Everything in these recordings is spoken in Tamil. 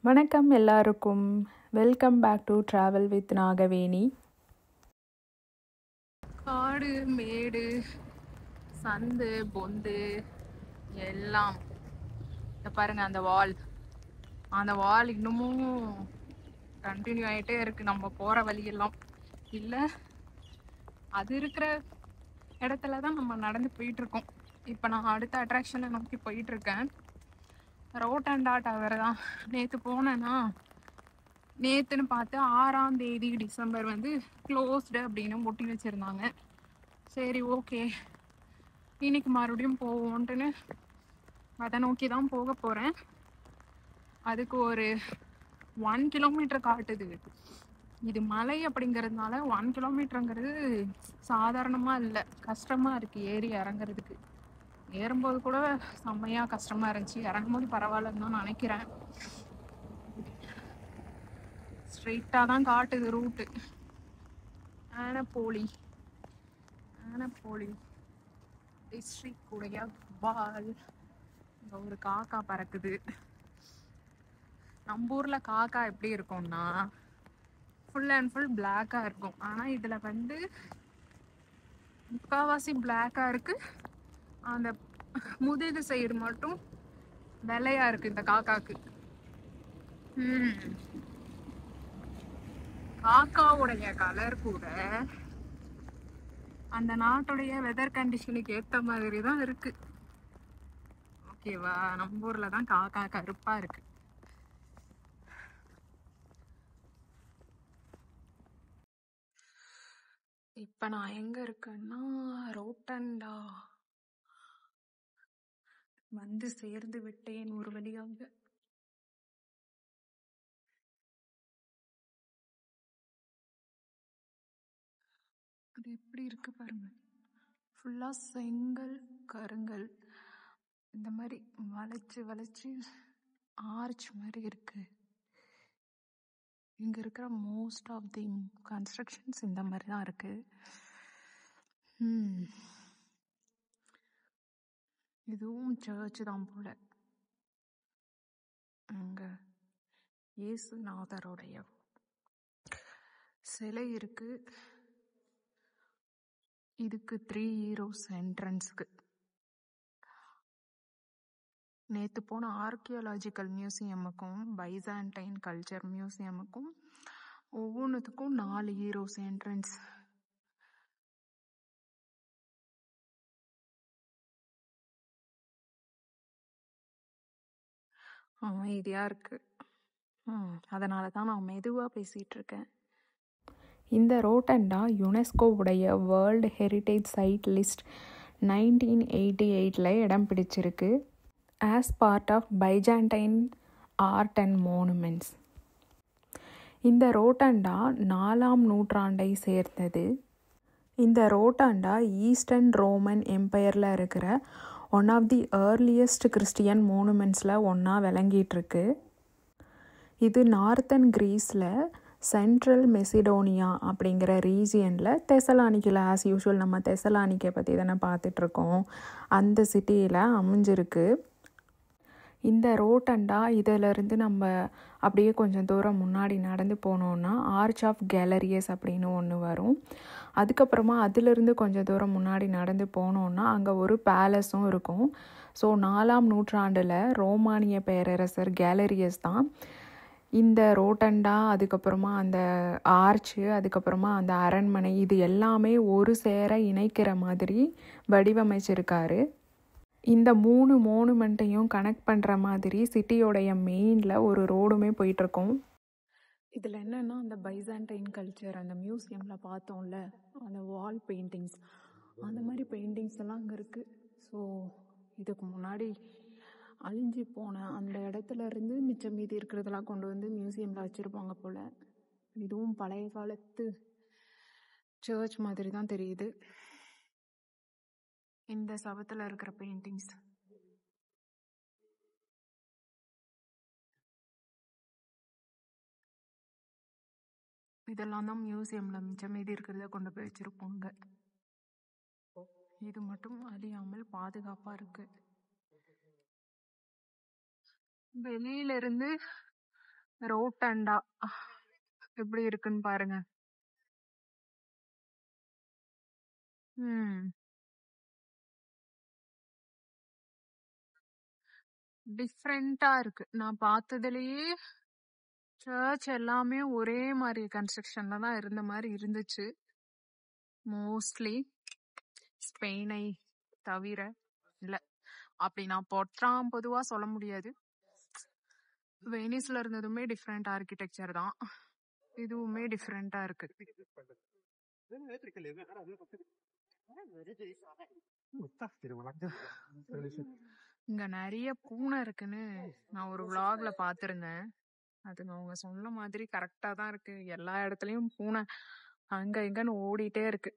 வணக்கம் எல்லாருக்கும். Welcome back to travel with Nagaveni. காடு மேடு சந்து பொந்து எல்லாம் பாருங்க. அந்த வால் இன்னமும் கண்டினியூ ஆகிட்டே இருக்கு. நம்ம போகிற வழியெல்லாம் இல்லை, அது இருக்கிற இடத்துல தான் நம்ம நடந்து போயிட்டுருக்கோம். இப்போ நான் அடுத்த அட்ராக்ஷனை நோக்கி போயிட்டுருக்கேன். ரோட்டண்டா டவர் தான். நேற்றுன்னு பார்த்து 6ஆம் தேதி டிசம்பர் க்ளோஸ்டு அப்படின்னு ஒட்டி வச்சுருந்தாங்க. சரி, ஓகே, இன்னைக்கு மறுபடியும் போவோன்ட்டுன்னு அதை நோக்கி தான் போக போகிறேன். அதுக்கு ஒரு 1 கிலோமீட்டர் காட்டுது. இது மலை அப்படிங்கிறதுனால 1 கிலோமீட்டருங்கிறது சாதாரணமாக இல்லை, கஷ்டமாக இருக்குது ஏறி இறங்குறதுக்கு. ஏறும்போது கூட செம்மையாக கஷ்டமாக இருந்துச்சு, இறங்கும்போது பரவாயில்லன்னு தான் நினைக்கிறேன். ஸ்ட்ரெயிட்டாக தான் காட்டுது ரூட்டு. ஆனப்போலி டிஸ்ட்ரிக்ட் உடைய வால். இங்கே ஒரு காக்கா பறக்குது. நம்ம ஊரில் காக்கா எப்படி இருக்கும்னா ஃபுல் அண்ட் ஃபுல் பிளாக்காக இருக்கும். ஆனால் இதில் முக்கால்வாசி பிளாக்காக இருக்குது. அந்த முதுகு சைடு மட்டும் வெள்ளையாக இருக்குது இந்த காக்காக்கு. காக்காவுடைய கலர் கூட அந்த நாட்டுடைய வெதர் கண்டிஷனுக்கு ஏற்ற மாதிரி தான் இருக்கு. ஓகேவா? நம்ம ஊர்ல தான் காக்கா கருப்பா இருக்கு. இப்ப நான் எங்க இருக்கேன்னா ரோட்டண்டா சேர்ந்து விட்டேன் ஒரு வழியாக. அது எப்படி இருக்கு பாருங்க. ஃபுல்லா செங்கல் கருங்கல் இந்த மாதிரி வளைச்சு ஆர்ச் மாதிரி இருக்கு. இங்க இருக்கிற மோஸ்ட் ஆஃப் தி கன்ஸ்ட்ரக்ஷன்ஸ் இந்த மாதிரி தான் இருக்கு. இதுவும் சர்ச் தான் போல. அங்க இயேசுநாதருடைய சிலை இருக்கு. இதுக்கு 3 ஹீரோஸ் என்ட்ரன்ஸ்க்கு. நேற்று போன ஆர்கியாலஜிக்கல் மியூசியமுக்கும் பைசாண்டைன் கல்ச்சர் மியூசியமுக்கும் ஒவ்வொன்றுத்துக்கும் 4 ஹீரோஸ் என்ட்ரன்ஸ். அமைதியா இருக்கு. அதனால தான் நான் மெதுவாக பேசிட்டு இருக்கேன். இந்த ரோட்டண்டா யுனெஸ்கோவுடைய வேர்ல்டு ஹெரிட்டேஜ் சைட் லிஸ்ட் 1988 இடம் பிடிச்சிருக்கு. As part of Byzantine art and monuments. இந்த ரோட்டண்டா 4ஆம் நூற்றாண்டை சேர்ந்தது. இந்த ரோட்டண்டா ஈஸ்டர்ன் ரோமன் எம்பையரில் இருக்கிற one of the earliest Christian மோனுமெண்ட்ஸில் ஒன்றா விளங்கிட்டுருக்கு. இது நார்த்தன் கிரீஸில் சென்ட்ரல் மெசிடோனியா அப்படிங்கிற ரீஜியனில் தெசலானிக்கில், ஆஸ் யூஷுவல் நம்ம தெசலானிக்கை பற்றி தானே பார்த்துட்ருக்கோம், அந்த சிட்டியில் அமைஞ்சிருக்கு. இந்த ரோட்டண்டா இதிலிருந்து நம்ம அப்படியே கொஞ்சம் தூரம் முன்னாடி நடந்து போனோன்னா ஆர்ச் ஆஃப் கேலரியஸ் அப்படின்னு ஒன்று வரும். அதுக்கப்புறமா அதிலிருந்து கொஞ்சம் தூரம் முன்னாடி நடந்து போனோன்னா அங்கே ஒரு பேலஸும் இருக்கும். ஸோ 4ஆம் நூற்றாண்டில் ரோமானிய பேரரசர் கேலரியஸ் தான் இந்த ரோட்டண்டா, அதுக்கப்புறமா அந்த ஆர்ச்சு, அதுக்கப்புறமா அந்த அரண்மனை, இது எல்லாமே ஒரு சேர இணைக்கிற மாதிரி வடிவமைச்சிருக்காரு. இந்த 3 மோனுமெண்ட்டையும் கனெக்ட் பண்ணுற மாதிரி சிட்டியோடைய மெயினில் ஒரு ரோடுமே போயிட்டுருக்கோம். இதில் என்னென்னா அந்த பைசாண்டைன் கல்ச்சர் அந்த மியூசியமில் பார்த்தோம்ல, அந்த வால் பெயிண்டிங்ஸ், அந்த மாதிரி பெயிண்டிங்ஸ் எல்லாம் அங்கே இருக்குது. ஸோ இதுக்கு முன்னாடி அழிஞ்சு போன அந்த இடத்துல இருந்து மிச்சம் மீதி இருக்கிறதெல்லாம் கொண்டு வந்து மியூசியமில் வச்சுருப்பாங்க போல். இதுவும் பழைய காலத்து சர்ச் மாதிரி தான் தெரியுது. இந்த சவத்தில் இருக்கிற பெயிண்டிங்ஸ் இதெல்லாம் தான் மியூசியமில் மிச்சம் மீதி இருக்கிறத கொண்டு போய் வச்சுருப்பாங்க. இது மட்டும் அழியாமல் பாதுகாப்பாக இருக்கு. வெளியிலிருந்து ரோட்டண்டா எப்படி இருக்குன்னு பாருங்க. டிஃப்ரெண்டா இருக்கு. நான் பார்த்ததுலயே சர்ச் எல்லாமே ஒரே மாதிரி கன்ஸ்ட்ரக்ஷன்ல தான் இருந்த மாதிரி இருந்துச்சு. மோஸ்ட்லி ஸ்பெயினை தவிர இல்ல, அப்படி நான் பொதுவா சொல்ல முடியாது. வெனிஸ்ல இருந்ததுமே டிஃப்ரெண்ட் ஆர்கிடெக்சர் தான், இதுவுமே டிஃப்ரெண்டா இருக்கு. இங்க நிறைய பூனை இருக்குன்னு நான் ஒரு vlogல பாத்திருந்தேன். அதுங்க அவங்க சொன்ன மாதிரி கரெக்டா தான் இருக்கு. எல்லா இடத்துலயும் பூனை அங்க இங்கன்னு ஓடிட்டே இருக்கு.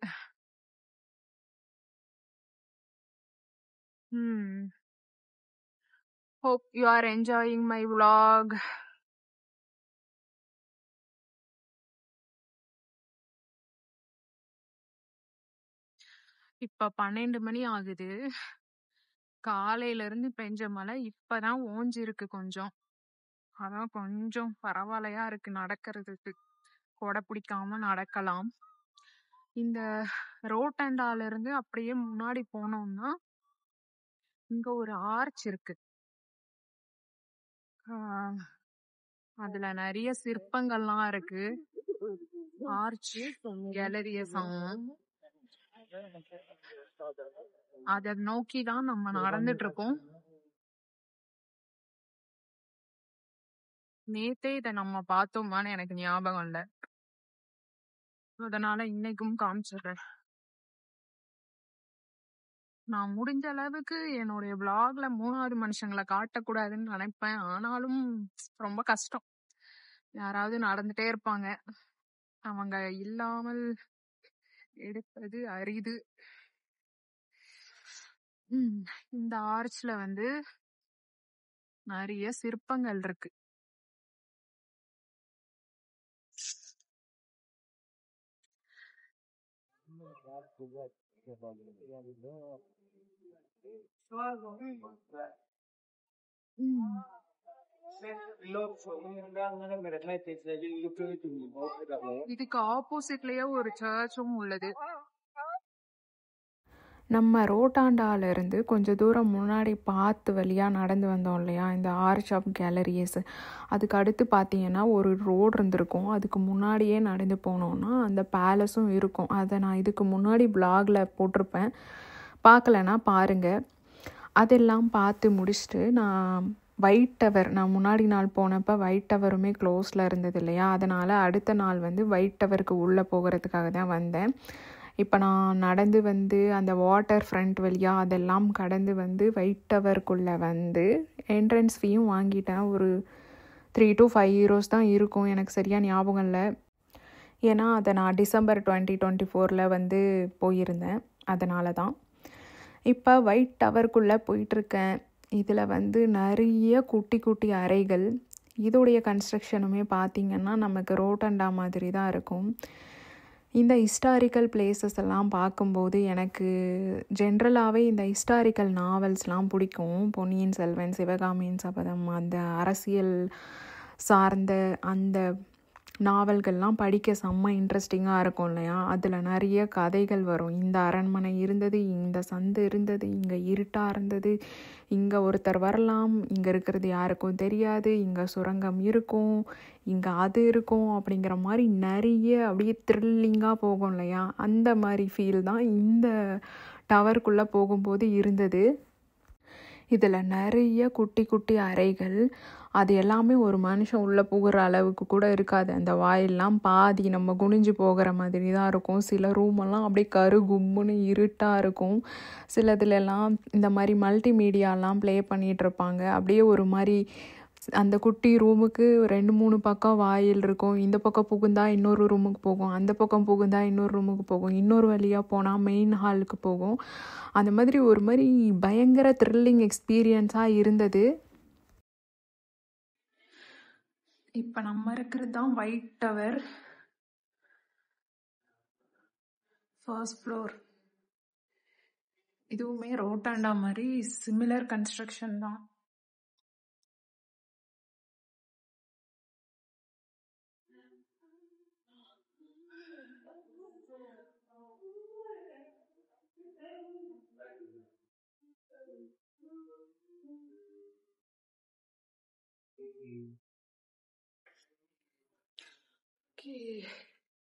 Hope you are enjoying my vlog. இப்ப 12 மணி ஆகுது. காலையில இருந்து பெஞ்ச மழை இப்பதான் ஓஞ்சிருக்கு கொஞ்சம். அதான் கொஞ்சம் பரவாயில்லையா இருக்கு நடக்கிறதுக்கு. கொடை பிடிக்காம நடக்கலாம். இந்த ரோட்டண்டால இருந்து அப்படியே முன்னாடி போனோம்னா இங்க ஒரு ஆர்ச் இருக்கு. அதுல நிறைய சிற்பங்கள்லாம் இருக்கு. ஆர்ச் கேலரியஸ் அத நோக்கிதான் நம்ம நடந்துட்டு இருக்கோம். நேத்தே இத நம்ம பார்த்தோமான்னு எனக்கு ஞாபகம் இல்ல, அதனால இன்னைக்கும் காமிச்சிடுறேன். நான் முடிஞ்ச அளவுக்கு என்னுடைய vlogல 3வது மனுஷங்களை காட்டக்கூடாதுன்னு நினைப்பேன். ஆனாலும் ரொம்ப கஷ்டம். யாராவது நடந்துட்டே இருப்பாங்க, அவங்க இல்லாமல் எடுப்பது அரிது. இந்த ஆர்ச்ல நிறைய சிற்பங்கள் இருக்கு. இதுக்கு ஆப்போசிட்லயே ஒரு சர்ச்சும் உள்ளது. நம்ம ரோட்டாண்டால இருந்து கொஞ்சம் தூரம் முன்னாடி பார்த்து வழியாக நடந்து வந்தோம் இல்லையா, இந்த ஆர்ச் ஆஃப் கேலரிஸ், அதுக்கு அடுத்து பார்த்தீங்கன்னா ஒரு ரோடு இருந்திருக்கும். அதுக்கு முன்னாடியே நடந்து போனோன்னா அந்த பேலஸும் இருக்கும். அதை நான் இதுக்கு முன்னாடி vlogல போட்டிருப்பேன், பார்க்கலன்னா பாருங்கள். அதெல்லாம் பார்த்து முடிச்சுட்டு நான் ஒயிட் டவர், நான் முன்னாடி நாள் போனப்போ ஒயிட் டவருமே க்ளோஸில் இருந்தது இல்லையா, அதனால் அடுத்த நாள் ஒயிட் டவருக்கு உள்ளே போகிறதுக்காக தான் வந்தேன். இப்போ நான் நடந்து அந்த வாட்டர் ஃப்ரண்ட் வழியாக அதெல்லாம் கடந்து ஒயிட் டவருக்குள்ளே என்ட்ரன்ஸ் ஃபீயும் வாங்கிட்டேன். ஒரு 3 to 5 euros தான் இருக்கும், எனக்கு சரியாக ஞாபகம் இல்லை. ஏன்னா அதை நான் டிசம்பர் 2024 போயிருந்தேன், அதனால தான். இப்போ ஒயிட் டவருக்குள்ளே போயிட்டுருக்கேன். இதில் நிறைய குட்டி குட்டி அறைகள். இதோடைய கன்ஸ்ட்ரக்ஷனுமே பார்த்திங்கன்னா நமக்கு ரோட்டண்டா மாதிரி தான் இருக்கும். இந்த ஹிஸ்டாரிக்கல் பிளேசஸ் எல்லாம் பார்க்கும்போது எனக்கு ஜென்ரலாகவே இந்த ஹிஸ்டாரிக்கல் நாவல்ஸ்லாம் பிடிக்கும். பொன்னியின் செல்வன், சிவகாமியின் சபதம், அந்த அரசியல் சார்ந்த அந்த நாவல்கள்லாம் படிக்க செம்ம இன்ட்ரெஸ்டிங்காக இருக்கும் இல்லையா. அதில் நிறைய கதைகள் வரும். இந்த அரண்மனை இருந்தது, இந்த சந்து இருந்தது, இங்கே இருட்டாக இருந்தது, இங்கே ஒருத்தர் வரலாம், இங்கே இருக்கிறது யாருக்கும் தெரியாது, இங்கே சுரங்கம் இருக்கும், இங்கே அது இருக்கும், அப்படிங்கிற மாதிரி நிறைய அப்படியே த்ரில்லிங்காக போகும் இல்லையா. அந்த மாதிரி ஃபீல் தான் இந்த டவருக்குள்ளே போகும்போது இருந்தது. இதில் நிறைய குட்டி குட்டி அறைகள், அது எல்லாமே ஒரு மனுஷன் உள்ளே போகிற அளவுக்கு கூட இருக்காது. அந்த வாயெல்லாம் பாதி நம்ம குனிஞ்சு போகிற மாதிரி தான் இருக்கும். சில ரூமெல்லாம் அப்படியே கரு கும்முன்னு இருட்டாக இருக்கும். சிலதுலலாம் இந்த மாதிரி மல்டிமீடியாலாம் ப்ளே பண்ணிகிட்ருப்பாங்க. அப்படியே ஒரு மாதிரி அந்த குட்டி ரூமுக்கு 2-3 பக்கம் வாயில் இருக்கும். இந்த பக்கம் புகுந்தா இன்னொரு ரூமுக்கு போகும், அந்த பக்கம் புகுந்தா இன்னொரு ரூமுக்கு போகும், இன்னொரு வழியாக போனால் மெயின் ஹாலுக்கு போகும். அந்த மாதிரி ஒரு மாதிரி பயங்கர த்ரில்லிங் எக்ஸ்பீரியன்ஸாக இருந்தது. இப்போ நம்ம இருக்கிறது தான் ஒயிட் டவர், ஃபர்ஸ்ட் ஃப்ளோர். இதுவுமே ரோட்டாண்டா மாதிரி சிமிலர் கன்ஸ்ட்ரக்ஷன் தான்.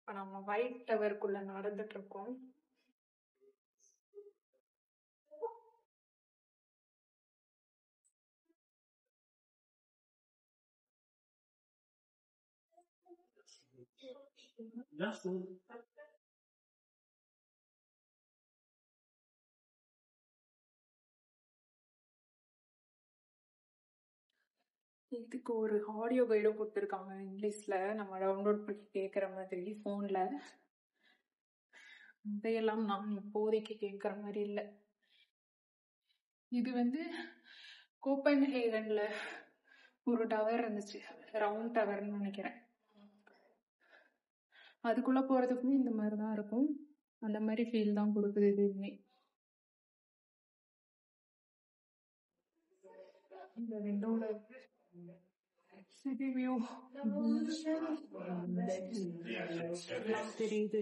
இப்போ நம்ம ஒயிட் டவருக்குள்ள நடந்துட்டு இருக்கோம். இதுக்கு ஒரு ஆடியோ கைடும் கொடுத்துருக்காங்க இங்கிலீஷ்ல, நம்ம டவுன்லோட் பண்ணி கேட்குற மாதிரி ஃபோன்ல. இதையெல்லாம் நான் இப்போதைக்கு கேட்குற மாதிரி இல்லை. இது வந்து கோப்பன்ஹேகன்ல ஒரு டவர் இருந்துச்சு, ரவுண்ட் டவர்னு நினைக்கிறேன். அதுக்குள்ள போறதுக்குமே இந்த மாதிரி தான் இருக்கும். அந்த மாதிரி ஃபீல் தான் கொடுக்குது இதுவுமே. இந்த விண்டோல சிட்டி வியூ தெரியுது.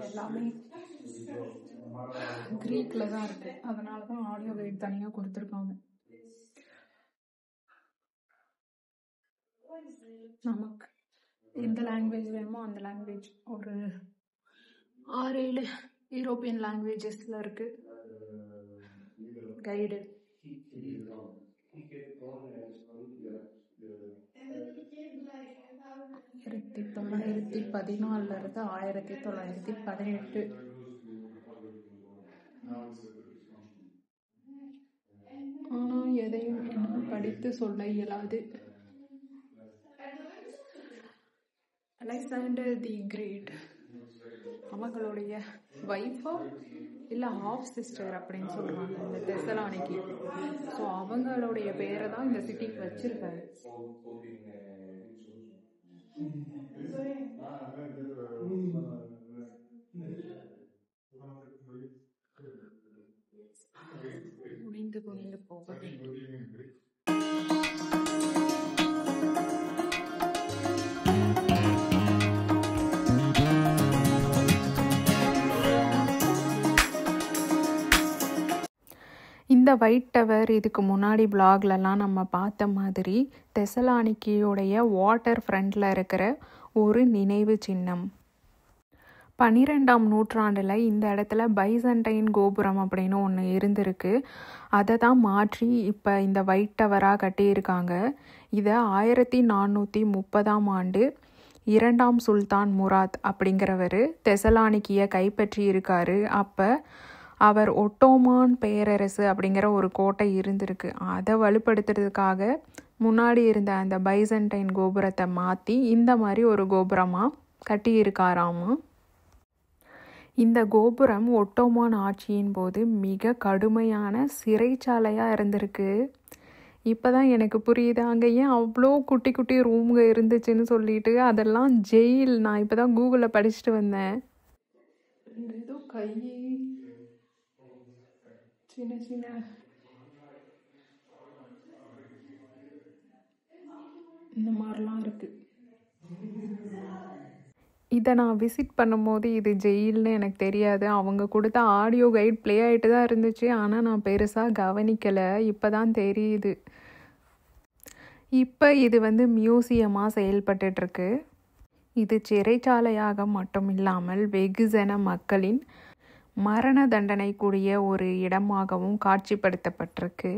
எல்லாமே கிரீக்ல தான் இருக்கு, அதனாலதான் ஆடியோ கைட் தனியா கொடுத்துருக்காங்க. நமக்கு எந்த லாங்குவேஜ் வேணுமோ அந்த லாங்குவேஜ், ஒரு 6-7 யூரோப்பியன் லாங்குவேஜஸ்ல இருக்கு கைடு. 1914 இருந்து 1918. ஆனா எதையும் என்னால் படித்து சொல்ல இயலாது. அலெக்சாண்டர் தி கிரேட் அவங்களுடைய வைஃபா இல்ல ஹாஃப் சிஸ்டர் அப்படின்னு சொல்றாங்க இந்த தெசலானிக்கி. ஸோ அவங்களுடைய பேரை தான் இந்த சிட்டிக்கு வச்சிருக்காரு. குனிந்து குனிந்து போக இந்த ஒயிட் டவர் இதுக்கு முன்னாடி பிளாக்லலாம் நம்ம பார்த்த மாதிரி தெசலானிக்கியோடைய வாட்டர் ஃப்ரண்டில் இருக்கிற ஒரு நினைவு சின்னம். 12ஆம் நூற்றாண்டில் இந்த இடத்துல பைசண்டைன் கோபுரம் அப்படின்னு ஒன்று இருந்திருக்கு. அதை தான் மாற்றி இப்போ இந்த ஒயிட் டவராக கட்டியிருக்காங்க. இதை 1430ஆம் ஆண்டு 2ஆம் சுல்தான் முராத் அப்படிங்கிறவர் தெசலானிக்கியை கைப்பற்றி இருக்காரு. அப்போ அவர் ஒட்டோமான் பேரரசு அப்படிங்கிற ஒரு கோட்டை இருந்திருக்கு. அதை வலுப்படுத்துறதுக்காக முன்னாடி இருந்த அந்த பைசண்டைன் கோபுரத்தை மாற்றி இந்த மாதிரி ஒரு கோபுரமாக கட்டியிருக்காராமா. இந்த கோபுரம் ஒட்டோமான் ஆட்சியின் போது மிக கடுமையான சிறைச்சாலையாக இருந்திருக்கு. இப்போ தான் எனக்கு புரியுது அங்கே ஏன் அவ்வளோ குட்டி குட்டி ரூமுங்க இருந்துச்சுன்னு சொல்லிட்டு. அதெல்லாம் ஜெயில். நான் இப்போ தான் கூகுளில் படிச்சுட்டு வந்தேன். ஏதோ கை சின்ன சின்ன இந்த மாதிரிலாம் இருக்குது. இதை நான் விசிட் பண்ணும்போது இது ஜெயில்னு எனக்கு தெரியாது. அவங்க கொடுத்த ஆடியோ கைட் ப்ளே ஆகிட்டு தான் இருந்துச்சு. ஆனால் நான் பெருசாக கவனிக்கலை. இப்போ தான் தெரியுது. இப்போ இது வந்து மியூசியமாக செயல்பட்டுருக்கு. இது சிறைச்சாலையாக மட்டும் இல்லாமல் வெகுஜன மக்களின் மரண தண்டனை கூடிய ஒரு இடமாகவும் காட்சிப்படுத்தப்பட்டிருக்கு.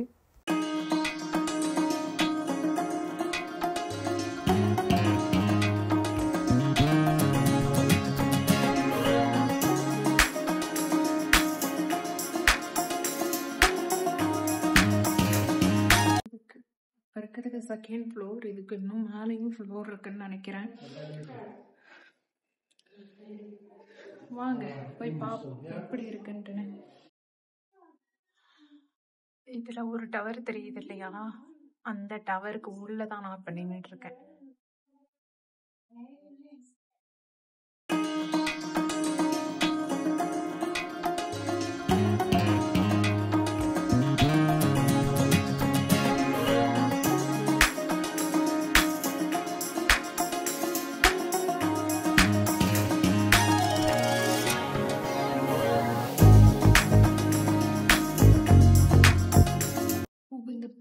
இருக்கிறது செகண்ட் ஃப்ளோர். இதுக்கு இன்னும் மேலேயும் ஃப்ளோர் இருக்குன்னு நினைக்கிறேன். வாங்க போய் பார்ப்போம் எப்படி இருக்குன்ட்டுன்னு. இதுல ஒரு டவர் தெரியுது இல்லையா, அந்த டவருக்கு உள்ளதான் நான் இப்ப நின்றுட்டு இருக்கேன்.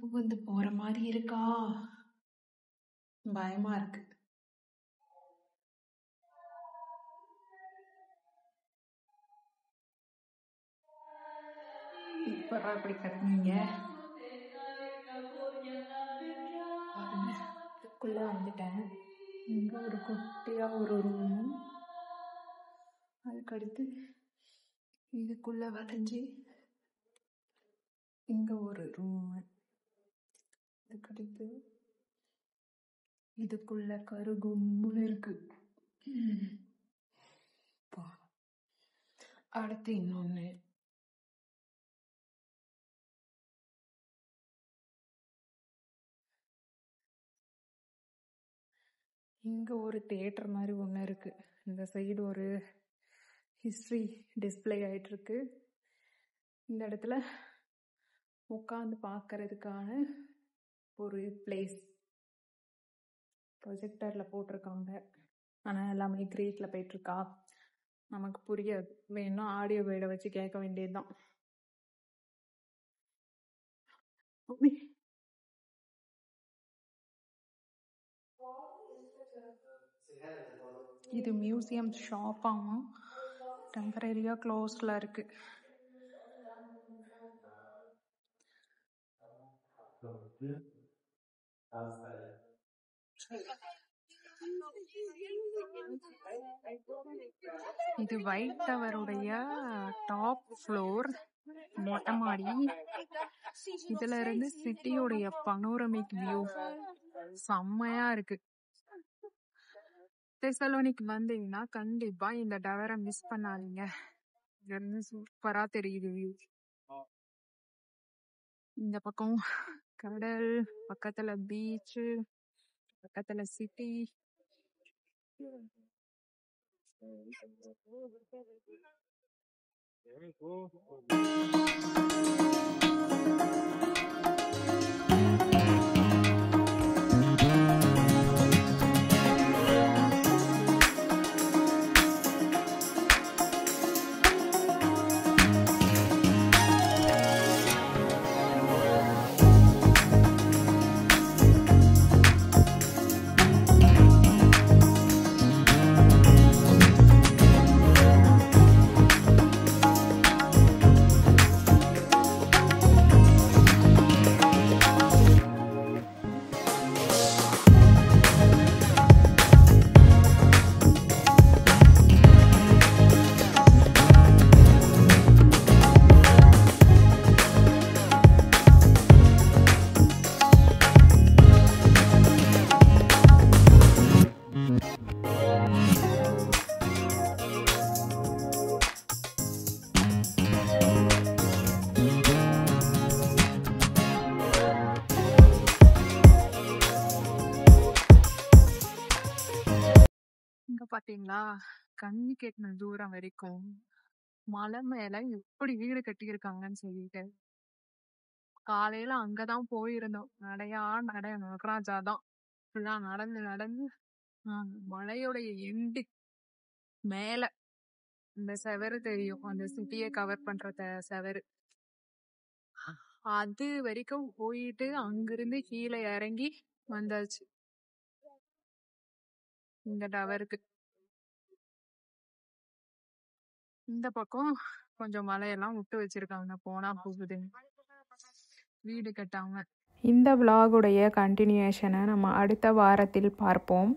புகுந்து போற மாதிரி இருக்கா, பயமா இருக்கு. இப்பதான் இப்படி கட்டினீங்க, இதுக்குள்ள வந்துட்டேன். இங்க ஒரு குட்டியா ஒரு ரூம், அதுக்கடுத்து இதுக்குள்ள வளைஞ்சு இங்க ஒரு ரூம், அதுக்கடுத்து இதுக்குள்ள கருகும்னு இருக்கு. அடுத்து இன்னொன்னு, இங்க ஒரு தியேட்டர் மாதிரி ஒண்ணு இருக்கு. இந்த சைடு ஒரு ஹிஸ்டரி டிஸ்பிளே ஆயிட்டு இருக்கு. இந்த இடத்துல உட்காந்து பார்க்கறதுக்கான ஒரு பிளேஸ் ப்ரொஜெக்டர்ல போட்டிருக்காங்க. ஆனா எல்லாமே கிரீக்ல போயிட்டு இருக்கா, நமக்கு புரியாது. வேணும்னா ஆடியோ வேட வச்சு கேட்க வேண்டியதுதான். இது மியூசியம் ஷாப்பாவும் டெம்பரரியா க்ளோஸ்ல இருக்கு. இது ஒயிட் டவருடைய டாப் ஃப்ளோர், மொட்டை மாடி. இதுல இருந்து சிட்டியோடைய பனோரமிக் வியூ செம்மையா இருக்கு. தெசலோனிக்கு வந்தீங்கன்னா கண்டிப்பா இந்த டவரை மிஸ் பண்ணாதீங்க. இருந்து சூப்பரா தெரியுது வியூ. இந்த பக்கம் கடல், பக்கத்துல பீச், பக்கத்துல சிட்டி. இங்க பாத்தீங்களா, கண்ணு கெட்டின தூரம் வரைக்கும் மலை மேல எப்படி வீடு கட்டியிருக்காங்கன்னு சொல்லிட்டு. காலையில அங்கதான் போயிருந்தோம். நடை நடராஜாதான். ஃபுல்லா நடந்து நடந்து மலையோடைய எண்டு மேல இந்த செவரு தெரியும், அந்த சிட்டியை கவர் பண்ற செவரு, அது வரைக்கும் போயிட்டு அங்கிருந்து கீழே இறங்கி வந்தாச்சு இந்த டவருக்கு. இந்த பக்கம் கொஞ்சம் மலையெல்லாம் விட்டு வச்சிருக்காங்க, போனா போகுது வீடு கட்டாம. இந்த விளாகுடைய கண்டினியூஷனை நம்ம அடுத்த வாரத்தில் பார்ப்போம்.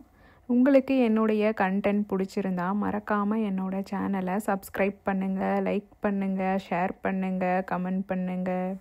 உங்களுக்கு என்னுடைய கண்டென்ட் பிடிச்சிருந்தா மறக்காமல் என்னோட சேனலை சப்ஸ்கிரைப் பண்ணுங்கள், லைக் பண்ணுங்கள், ஷேர் பண்ணுங்கள், கமெண்ட் பண்ணுங்கள்.